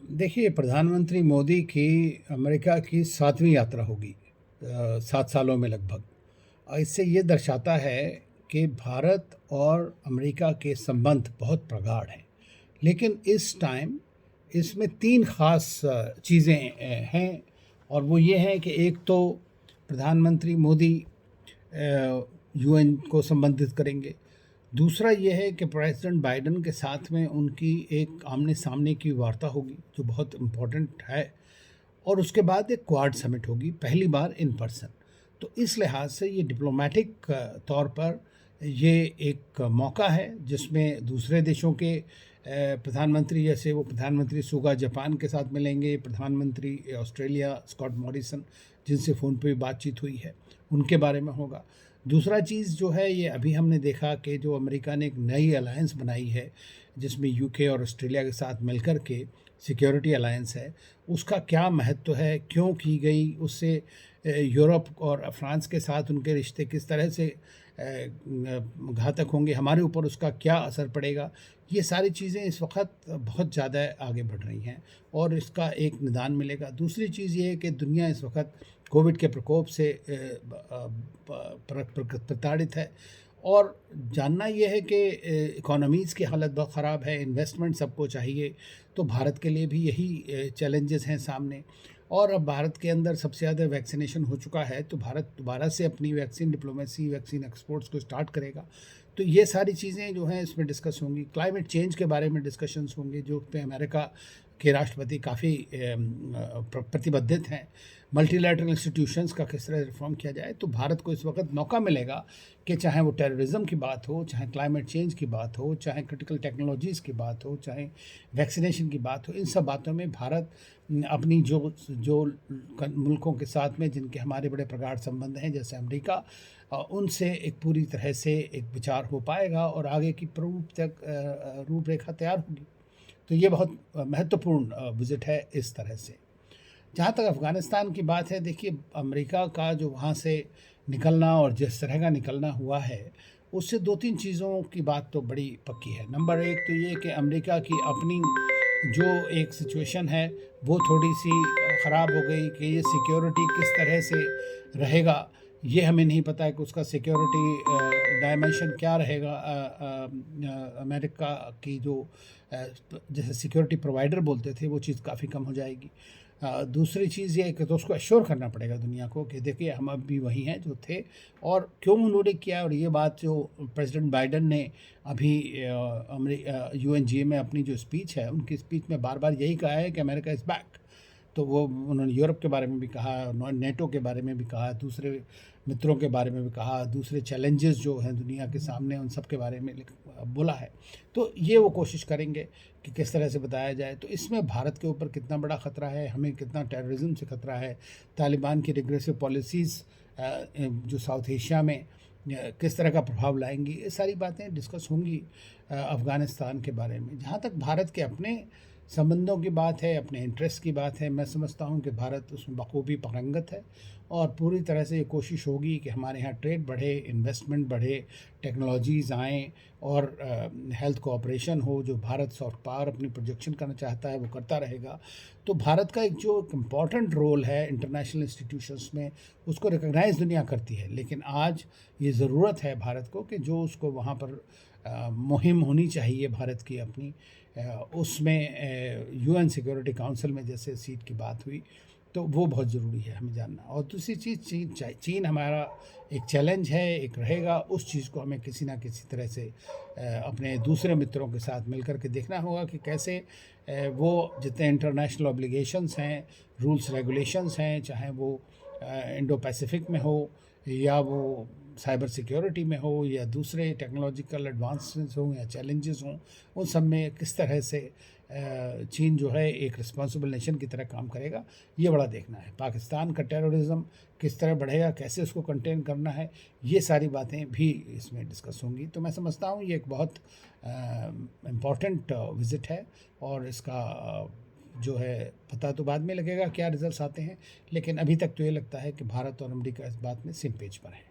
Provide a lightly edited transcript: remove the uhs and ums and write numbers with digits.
देखिए, प्रधानमंत्री मोदी की अमेरिका की 7वीं यात्रा होगी 7 सालों में लगभग। इससे ये दर्शाता है कि भारत और अमेरिका के संबंध बहुत प्रगाढ़ हैं। लेकिन इस टाइम इसमें 3 ख़ास चीज़ें हैं, और वो ये हैं कि एक तो प्रधानमंत्री मोदी यूएन को संबोधित करेंगे। दूसरा ये है कि प्रेसिडेंट बाइडेन के साथ में उनकी एक आमने-सामने की वार्ता होगी, जो बहुत इम्पोर्टेंट है। और उसके बाद एक क्वाड समिट होगी, पहली बार इन पर्सन। तो इस लिहाज से ये डिप्लोमेटिक तौर पर ये एक मौका है, जिसमें दूसरे देशों के प्रधानमंत्री, जैसे वो प्रधानमंत्री सुगा जापान के साथ मिलेंगे, प्रधानमंत्री ऑस्ट्रेलिया स्कॉट मॉरिसन, जिनसे फ़ोन पे भी बातचीत हुई है, उनके बारे में होगा। दूसरा चीज़ जो है, ये अभी हमने देखा कि जो अमेरिका ने एक नई अलायंस बनाई है, जिसमें यूके और ऑस्ट्रेलिया के साथ मिलकर के सिक्योरिटी अलायंस है, उसका क्या महत्व है, क्यों की गई, उससे यूरोप और फ्रांस के साथ उनके रिश्ते किस तरह से घातक होंगे, हमारे ऊपर उसका क्या असर पड़ेगा। ये सारी चीज़ें इस वक्त बहुत ज़्यादा आगे बढ़ रही हैं और इसका एक निदान मिलेगा। दूसरी चीज़ ये है कि दुनिया इस वक्त कोविड के प्रकोप से प्रताड़ित है, और जानना ये है कि इकोनॉमीज़ की हालत बहुत ख़राब है, इन्वेस्टमेंट सबको चाहिए। तो भारत के लिए भी यही चैलेंजेस हैं सामने। और अब भारत के अंदर सबसे ज़्यादा वैक्सीनेशन हो चुका है, तो भारत दोबारा से अपनी वैक्सीन डिप्लोमेसी, वैक्सीन एक्सपोर्ट्स को स्टार्ट करेगा। तो ये सारी चीज़ें जो हैं इसमें डिस्कस होंगी। क्लाइमेट चेंज के बारे में डिस्कशंस होंगे, जो पे अमेरिका के राष्ट्रपति काफ़ी प्रतिबद्धित हैं। मल्टीलैटरल इंस्टीट्यूशंस का किस तरह रिफॉर्म किया जाए। तो भारत को इस वक्त मौका मिलेगा कि चाहे वो टेररिज्म की बात हो, चाहे क्लाइमेट चेंज की बात हो, चाहे क्रिटिकल टेक्नोलॉजीज़ की बात हो, चाहे वैक्सीनेशन की बात हो, इन सब बातों में भारत अपनी जो जो मुल्कों के साथ में जिनके हमारे बड़े प्रगाढ़ संबंध हैं, जैसे अमेरिका, उनसे एक पूरी तरह से एक विचार हो पाएगा और आगे की रूपरेखा तैयार होगी। तो ये बहुत महत्वपूर्ण विज़िट है इस तरह से। जहाँ तक अफ़गानिस्तान की बात है, देखिए, अमेरिका का जो वहाँ से निकलना और जिस तरह का निकलना हुआ है, उससे 2-3 चीज़ों की बात तो बड़ी पक्की है। नंबर 1 तो ये कि अमेरिका की अपनी जो एक सिचुएशन है, वो थोड़ी-सी ख़राब हो गई कि ये सिक्योरिटी किस तरह से रहेगा, ये हमें नहीं पता है कि उसका सिक्योरिटी डायमेंशन क्या रहेगा। अमेरिका की जो जैसे सिक्योरिटी प्रोवाइडर बोलते थे, वो चीज़ काफ़ी कम हो जाएगी। दूसरी चीज़ ये है कि तो उसको एश्योर करना पड़ेगा दुनिया को कि देखिए, हम अब भी वही हैं जो थे। और क्यों उन्होंने किया, और ये बात जो प्रेसिडेंट बाइडेन ने अभी यूएनजीए में अपनी जो स्पीच है, उनकी स्पीच में बार-बार यही कहा है कि अमेरिका इज़ बैक। तो वो उन्होंने यूरोप के बारे में भी कहा, नेटो के बारे में भी कहा, दूसरे मित्रों के बारे में भी कहा, दूसरे चैलेंजेस जो हैं दुनिया के सामने, उन सब के बारे में बोला है। तो ये वो कोशिश करेंगे कि किस तरह से बताया जाए। तो इसमें भारत के ऊपर कितना बड़ा ख़तरा है, हमें कितना टेररिज्म से ख़तरा है, तालिबान की रिग्रेसिव पॉलिसीज़ जो साउथ एशिया में किस तरह का प्रभाव लाएंगी, ये सारी बातें डिस्कस होंगी अफ़गानिस्तान के बारे में। जहाँ तक भारत के अपने संबंधों की बात है, अपने इंटरेस्ट की बात है, मैं समझता हूँ कि भारत उसमें बखूबी पारंगत है, और पूरी तरह से ये कोशिश होगी कि हमारे यहाँ ट्रेड बढ़े, इन्वेस्टमेंट बढ़े, टेक्नोलॉजीज़ आएँ, और हेल्थ कोऑपरेशन हो। जो भारत सॉफ्ट पावर अपनी प्रोजेक्शन करना चाहता है, वो करता रहेगा। तो भारत का एक जो एक इम्पॉर्टेंट रोल है इंटरनेशनल इंस्टीट्यूशंस में, उसको रिकॉग्नाइज़ दुनिया करती है। लेकिन आज ये ज़रूरत है भारत को कि जो उसको वहाँ पर मुहिम होनी चाहिए भारत की अपनी, उसमें यूएन सिक्योरिटी काउंसिल में जैसे सीट की बात हुई, तो वो बहुत ज़रूरी है हमें जानना। और दूसरी चीज़, चीन हमारा एक चैलेंज है, एक रहेगा। उस चीज़ को हमें किसी ना किसी तरह से अपने दूसरे मित्रों के साथ मिलकर के देखना होगा कि कैसे वो जितने इंटरनेशनल ऑब्लिगेशंस हैं, रूल्स रेगुलेशंस हैं, चाहे वो इंडो पैसिफिक में हो, या वो साइबर सिक्योरिटी में हो, या दूसरे टेक्नोलॉजिकल एडवांसमेंट्स हों, या चैलेंजेस हों, उन सब में किस तरह से चीन जो है एक रिस्पॉन्सिबल नेशन की तरह काम करेगा, ये बड़ा देखना है। पाकिस्तान का टेररिज्म किस तरह बढ़ेगा, कैसे उसको कंटेन करना है, ये सारी बातें भी इसमें डिस्कस होंगी। तो मैं समझता हूँ ये एक बहुत इम्पॉर्टेंट विज़िट है, और इसका जो है पता तो बाद में लगेगा क्या रिजल्ट्स आते हैं। लेकिन अभी तक तो ये लगता है कि भारत और अमेरिका इस बात में सेम पेज पर है।